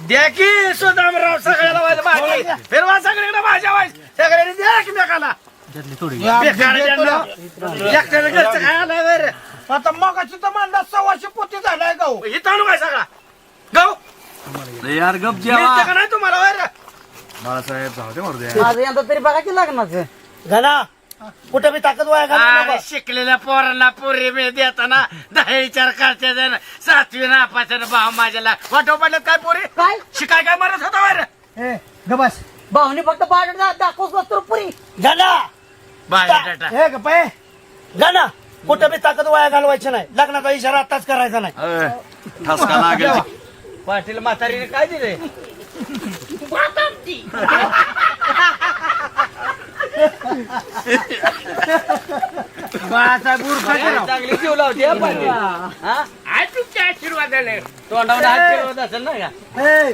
द्या की सुदामराव सगळ्याला वाज भाजी फिरवा सगळीकडे भाज्या वाज सगळ्यांनी द्या एकमेकाला एकट्यानं घरचं काय आलंय बरं आता मगाशी तर म्हणला 100 पोती झालाय गाव इथं आणू काय सगळा गाव यार गप मिळतं का नाही तुम्हाला बरं बाळासाहेब जाऊ दे मरू द्या. माझं यंदा तरी बघा की लग्नाचं घाला कुठे बी ताकद वाया घालू अरे नका. शिकलेल्या पोरांना पोरी मी देताना 10 विचार करते 7वी नापाच्या भाव माझ्याला वाटव पडल्यात काय पोरी काय शिकाय काय मरत होता बरं ए गबस भाऊनी फक्त बाहेर दाखवच बसतो पुरी घाला बायोडाटा हे गपाय घाला कुठे बी ताकद वाया घालवायची नाही लग्नाचा इशारा आताच करायचा नाही ठसका लागेल पाटील म्हातारीने काय दिले बाळासाहेब उरफा चांगली जीव लावते हा पाटील हा? तुमच्या आशीर्वादाने तोंडावर आशीर्वाद असेल ना का ए